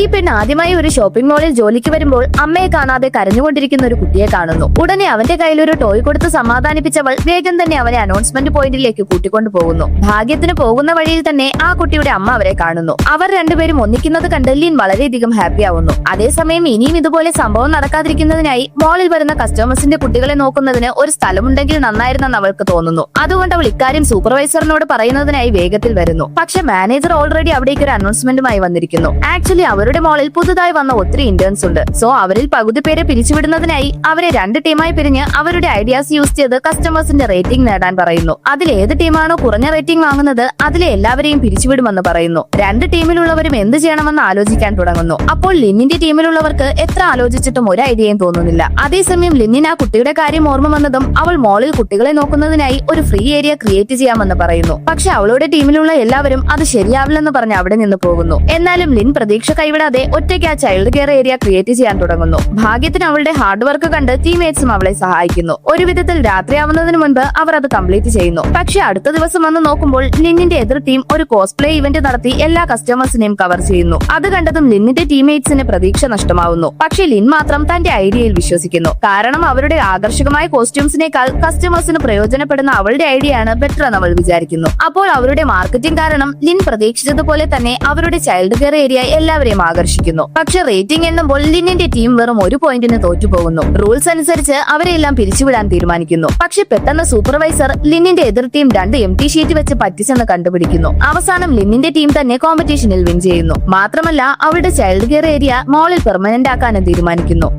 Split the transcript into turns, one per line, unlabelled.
ഈ പെണ്ണ് ആദ്യമായി ഒരു ഷോപ്പിംഗ് മാളിൽ ജോലിക്ക് വരുമ്പോൾ അമ്മയെ കാണാതെ കരഞ്ഞുകൊണ്ടിരിക്കുന്ന ഒരു കുട്ടിയെ കാണുന്നു. ഉടനെ അവന്റെ കയ്യിൽ ഒരു ടോയ് കൊടുത്ത് സമാധാനിപ്പിച്ചവൾ വേഗം തന്നെ അവനെ അനൗൺസ്മെന്റ് പോയിന്റിലേക്ക് കൂട്ടിക്കൊണ്ടു പോകുന്നു. ഭാഗ്യത്തിന് പോകുന്ന വഴിയിൽ തന്നെ ആ കുട്ടിയുടെ അമ്മ അവരെ കാണുന്നു. അവർ രണ്ടുപേരും ഒന്നിക്കുന്നത് കണ്ട് ലിൻ വളരെയധികം ഹാപ്പി ആവുന്നു. അതേസമയം ഇനിയും ഇതുപോലെ സംഭവം നടക്കാതിരിക്കുന്നതിനായി മാളിൽ വരുന്ന കസ്റ്റമേഴ്സിന്റെ കുട്ടികളെ നോക്കുന്നതിന് ഒരു സ്ഥലമുണ്ടെങ്കിൽ നന്നായിരുന്നെന്ന് അവൾക്ക് തോന്നുന്നു. അതുകൊണ്ട് അവൾ ഇക്കാര്യം സൂപ്പർവൈസറിനോട് പറയുന്നതിനായി വേഗത്തിൽ വരുന്നു. പക്ഷെ മാനേജർ ഓൾറെഡി അവിടേക്ക് ഒരു അനൗൺസ്മെന്റുമായി വന്നിരിക്കുന്നു. ആക്ച്വലി അവരുടെ മാളിൽ പുതുതായി വന്ന ഒത്തിരി ഇന്റേൺസ് ഉണ്ട്. സോ അവരിൽ പകുതി പേരെ പിരിച്ചുവിടുന്നതിനായി അവരെ 2 ടീമായി പിരിഞ്ഞ് അവരുടെ ഐഡിയാസ് യൂസ് ചെയ്ത് കസ്റ്റമേഴ്സിന്റെ റേറ്റിംഗ് നേടാൻ പറയുന്നു. അതിൽ ഏത് ടീമാണോ കുറഞ്ഞ റേറ്റിംഗ് വാങ്ങുന്നത് അതിലെ എല്ലാവരെയും പിരിച്ചുവിടുമെന്ന് പറയുന്നു. 2 ടീമിലുള്ളവരും എന്ത് ചെയ്യണമെന്ന് ആലോചിക്കാൻ തുടങ്ങുന്നു. അപ്പോൾ ലിന്നിന്റെ ടീമിലുള്ളവർക്ക് എത്ര ആലോചിച്ചിട്ടും ഒരു ഐഡിയയും തോന്നുന്നില്ല. അതേസമയം ലിന്നിന് ആ കുട്ടിയുടെ കാര്യം ഓർമ്മ വന്നതും അവൾ മാളിൽ കുട്ടികളെ നോക്കുന്നതിനായി ഒരു ഫ്രീ ഏരിയ ക്രിയേറ്റ് ചെയ്യാമെന്ന് പറയുന്നു. പക്ഷെ അവളുടെ ടീമിലുള്ള എല്ലാവരും അത് ശരിയാവില്ലെന്ന് പറഞ്ഞ് അവിടെ നിന്ന് പോകുന്നു. എന്നാലും ലിൻ പ്രതീക്ഷ കൈവിടാതെ ഒറ്റയ്ക്ക് ആ ചൈൽഡ് കെയർ ഏരിയ ക്രിയേറ്റ് ചെയ്യാൻ തുടങ്ങുന്നു. ഭാഗ്യത്തിന് അവളുടെ ഹാർഡ് വർക്ക് കണ്ട് ടീംമേറ്റ്സും അവളെ സഹായിക്കുന്നു. ഒരു വിധത്തിൽ രാത്രിയാവുന്നതിന് മുൻപ് അവർ അത് കംപ്ലീറ്റ് ചെയ്യുന്നു. പക്ഷെ അടുത്ത ദിവസം വന്ന് നോക്കുമ്പോൾ ലിന്നിന്റെ എതിർ ടീം ഒരു കോസ്പ്ലേ ഇവന്റ് നടത്തി എല്ലാ കസ്റ്റമേഴ്സിനെയും കവർ ചെയ്യുന്നു. അത് കണ്ടതും ലിന്നിന്റെ ടീംമേറ്റ്സിന് പ്രതീക്ഷ നഷ്ടമാവുന്നു. പക്ഷെ ലിൻ മാത്രം തന്റെ ഐഡിയയിൽ വിശ്വസിക്കുന്നു. കാരണം അവരുടെ ആകർഷകമായ കോസ്റ്റ്യൂംസിനേക്കാൾ കസ്റ്റമേഴ്സിന് പ്രയോജനപ്പെടുന്ന അവളുടെ ഐഡിയ ആണ് ബെറ്റർ എന്ന് അവൾ വിചാരിക്കുന്നു. അപ്പോൾ അവരുടെ മാർക്കറ്റിംഗ് കാരണം ലിൻ പ്രതീക്ഷിച്ചതുപോലെ തന്നെ അവരുടെ ചൈൽഡ് കെയർ ഏരിയ എല്ലാവരെയും ആകർഷിക്കുന്നു. പക്ഷെ റേറ്റിംഗ് എണ്ണുമ്പോൾ ലിന്നിന്റെ ടീം വെറും 1 പോയിന്റിന് തോറ്റുപോകുന്നു. റൂൾസ് അനുസരിച്ച് അവരെല്ലാം പിരിച്ചുവിടാൻ തീരുമാനിക്കുന്നു. പക്ഷെ പെട്ടെന്ന് സൂപ്പർവൈസർ ലിന്നിന്റെ എതിർ ടീം 2 എംപ്റ്റി ഷീറ്റ് വെച്ച് പറ്റിച്ചെന്ന് കണ്ടുപിടിക്കുന്നു. അവസാനം ലിന്നിന്റെ ടീം തന്നെ കോമ്പറ്റീഷനിൽ വിൻ ചെയ്യുന്നു. മാത്രമല്ല അവരുടെ ചൈൽഡ് കെയർ ഏരിയ മാളിൽ പെർമനന്റ് ആക്കാനും തീരുമാനിക്കുന്നു.